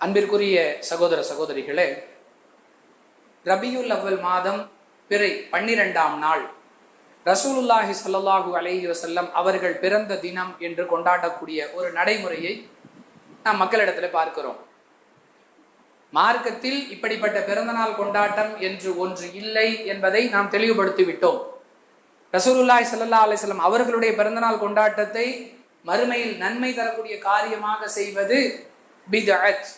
அன்பிற்குரிய சகோதர சகோதரிகளே, ரபியுல் அவ்வல் மாதம் பிறை 12ஆம் நாள் ரசூலுல்லாஹி ஸல்லல்லாஹு அலைஹி வஸல்லம் அவர்கள் பிறந்த தினம் என்று கொண்டாடக்கூடிய ஒரு நடைமுறையை நாம் மக்களிடத்துல பார்க்கிறோம். மார்க்கத்தில் இப்படிப்பட்ட பிறந்தநாள் கொண்டாட்டம் என்று ஒன்று இல்லை என்பதை நாம் தெளிவுபடுத்தி விட்டோம். ரசூலுல்லாஹி ஸல்லல்லாஹு அலைஹி வஸல்லம் அவர்களுடைய பிறந்தநாள் கொண்டாட்டத்தை மறுமையில் நன்மை தரக்கூடிய காரியமாக செய்வது பித்அத்.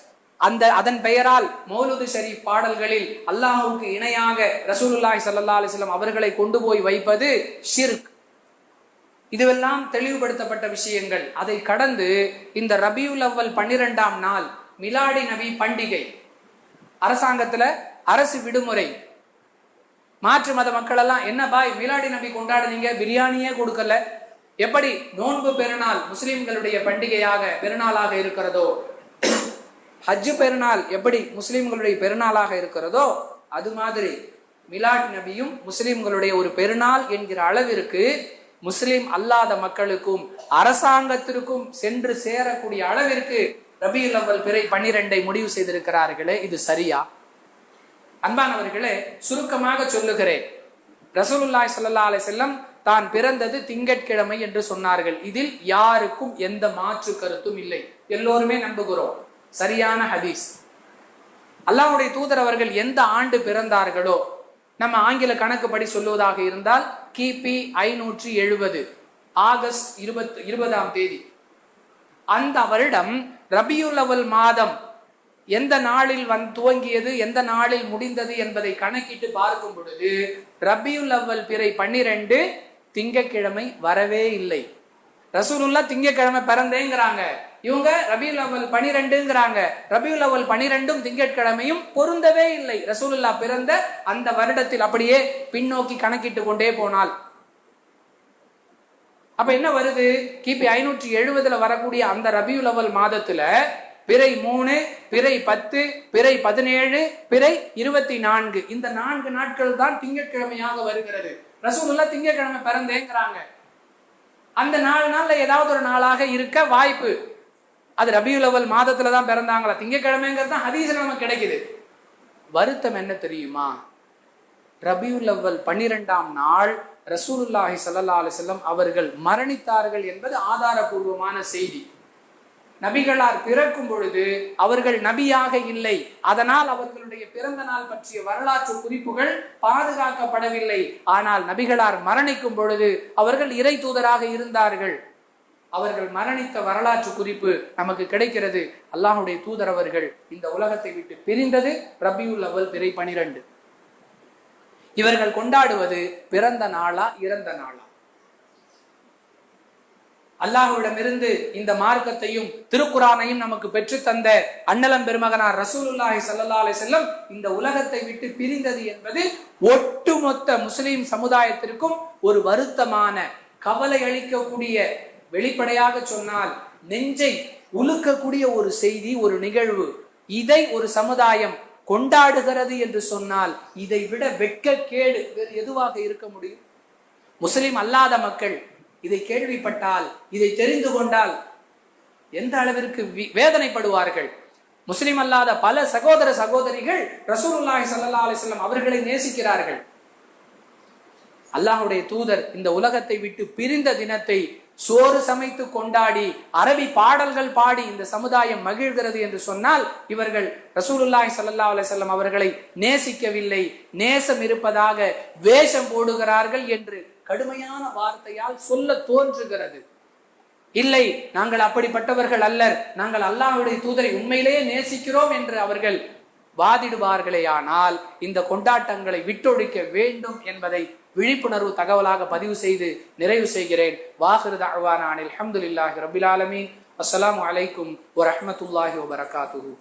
அதன் பெயரால் மௌலூது ஷரீஃப் பாடல்களில் அல்லாஹ்வுக்கு இணையாக ரசூலுல்லாஹி ஸல்லல்லாஹு அலைஹி வஸல்லம் அவர்களை கொண்டு போய் வைப்பது ஷிர்க். இதுவெல்லாம் தெளிவுபடுத்தப்பட்ட விஷயங்கள். அதை கடந்து இந்த ரபியுல் அவ்வல் 12ஆம் நாள் மிலாடி நபி பண்டிகை, அரசாங்கத்துல அரசு விடுமுறை, மாற்று மத மக்கள் எல்லாம் என்ன பாய் மிலாடி நபி கொண்டாடுனீங்க, பிரியாணியே கொடுக்கல, எப்படி நோன்பு பெருநாள் முஸ்லிம்களுடைய பண்டிகையாக பெருநாளாக இருக்கிறதோ, ஹஜ்ஜு பெருநாள் எப்படி முஸ்லிம்களுடைய பெருநாளாக இருக்கிறதோ, அது மாதிரி மிலாட் நபியும் முஸ்லிம்களுடைய ஒரு பெருநாள் என்கிற அளவிற்கு முஸ்லிம் அல்லாத மக்களுக்கும் அரசாங்கத்திற்கும் சென்று சேரக்கூடிய அளவிற்கு ரபியுல் அவ்வல் பிறை 12 முடிவு செய்திருக்கிறார்களே, இது சரியா? அன்பானவர்களே, சுருக்கமாக சொல்லுகிறேன். ரசூலுல்லாஹி ஸல்லல்லாஹு அலைஹி வஸல்லம் தான் பிறந்தது திங்கட்கிழமை என்று சொன்னார்கள். இதில் யாருக்கும் எந்த மாற்று கருத்தும் இல்லை, எல்லோருமே நம்புகிறோம். சரியான ஹதீஸ். அல்லாஹ்வுடைய தூதர் அவர்கள் எந்த ஆண்டு பிறந்தார்களோ, நம்ம ஆங்கில கணக்குப்படி சொல்லுவதாக இருந்தால் கிபி 570 ஆகஸ்ட் 20ஆம் தேதி, அந்த வருடம் ரபியுல் அவ்வல் மாதம் எந்த நாளில் துவங்கியது எந்த நாளில் முடிந்தது என்பதை கணக்கிட்டு பார்க்கும் பொழுது ரபியுல் அவ்வல் பிறை 12 திங்கட்கிழமை வரவே இல்லை. ரசூலுல்லாஹ் திங்கட்கிழமை பிறந்தேங்கிறாங்க, இவங்க ரபியுல் அவ்வல் 12ங்கிறாங்க. ரபியுல் அவ்வல் 12ம் திங்கட்கிழமையும் பொருந்தவே இல்லை. ரசூலுல்லாஹ் பிறந்த அந்த வருடத்தில் அப்படியே பின்னோக்கி கணக்கிட்டு கொண்டே போனால் அப்ப என்ன வருது? கிபி 570 வரக்கூடிய அந்த ரபியுல் அவ்வல் மாதத்துல பிறை 3, பிறை 10, பிறை 17, பிறை 24, இந்த 4 நாட்கள் தான் திங்கட்கிழமையாக வருகிறது. ரசூலுல்லாஹ் திங்கட்கிழமை பிறந்தேங்கிறாங்க. அந்த 4 நாள்ல ஏதாவது ஒரு நாளாக இருக்க வாய்ப்பு. அது ரபியுல் அவ்வல் மாதத்துல தான் பிறந்தாங்களா? திங்கட்கிழமைங்கிறது தான் ஹதீஸ்ல நமக்கு கிடைக்குது. வருத்தம் என்ன தெரியுமா? ரபியுல் அவ்வல் 12ஆம் நாள் ரசூலுல்லாஹி ஸல்லல்லாஹு அலைஹி வஸல்லம் அவர்கள் மரணித்தார்கள் என்பது ஆதாரபூர்வமான செய்தி. நபிகளார் பிறக்கும் பொழுது அவர்கள் நபியாக இல்லை, அதனால் அவர்களுடைய பிறந்த நாள் பற்றிய வரலாற்று குறிப்புகள் பாதுகாக்கப்படவில்லை. ஆனால் நபிகளார் மரணிக்கும் பொழுது அவர்கள் இறை தூதராக இருந்தார்கள். அவர்கள் மரணித்த வரலாற்று குறிப்பு நமக்கு கிடைக்கிறது. அல்லாஹ்வுடைய தூதர் அவர்கள் இந்த உலகத்தை விட்டு பிரிந்தது ரபியுல் அவ்வல் பிறை 12. இவர்கள் கொண்டாடுவது பிறந்த நாளா இறந்த நாளா? அல்லாஹ்விடமிருந்து இந்த மார்க்கத்தையும் திருக்குரானையும் நமக்கு பெற்று தந்த அன்னலம் பெருமகனார் ரசூலுல்லாஹி ஸல்லல்லாஹு அலைஹி வஸல்லம் இந்த உலகத்தை விட்டு பிரிந்தது என்பது ஒட்டுமொத்த முஸ்லிம் சமுதாயத்திற்கும் ஒரு வருத்தமான, கவலை அளிக்கக்கூடிய, வெளிப்படையாக சொன்னால் நெஞ்சை உலுக்கக்கூடிய ஒரு செய்தி, ஒரு நிகழ்வு. இதை ஒரு சமுதாயம் கொண்டாடுகிறது என்று சொன்னால் இதை விட வெட்கக்கேடு வேறு எதுவாக இருக்க முடியும்? முஸ்லிம் அல்லாத மக்கள் இதை கேள்விப்பட்டால், இதை தெரிந்து கொண்டால் எந்த அளவிற்கு வேதனைப்படுவார்கள். முஸ்லிம் அல்லாத பல சகோதர சகோதரிகள் ரசூலுல்லாஹி ஸல்லல்லாஹு அலைஹி வஸல்லம் அவர்களை நேசிக்கிறார்கள். அல்லாஹ்வுடைய தூதர் இந்த உலகத்தை விட்டு பிரிந்த தினத்தை சோறு சமைத்து கொண்டாடி அரபி பாடல்கள் பாடி இந்த சமுதாயம் மகிழ்கிறது என்று சொன்னால் இவர்கள் ரசூலுல்லாஹி ஸல்லல்லாஹு அலைஹி வஸல்லம் அவர்களை நேசிக்கவில்லை, நேசம் இருப்பதாக வேஷம் போடுகிறார்கள் என்று கடுமையான வார்த்தையால் சொல்ல தோன்றுகிறது. இல்லை, நாங்கள் அப்படிப்பட்டவர்கள் அல்லர், நாங்கள் அல்லாஹ்வுடைய தூதரை உண்மையிலேயே நேசிக்கிறோம் என்று அவர்கள் வாதிடுவார்களேயானால் இந்த கொண்டாட்டங்களை விட்டொழிக்க வேண்டும் என்பதை விழிப்புணர்வு தகவலாக பதிவு செய்து நிறைவு செய்கிறேன். வாஹிரு தஅவானா அனில் ஹம்துலில்லாஹி ரப்பில் ஆலமீன். அஸ்ஸலாமு அலைக்கும் வரஹ்மத்துல்லாஹி வபரகாத்துஹு.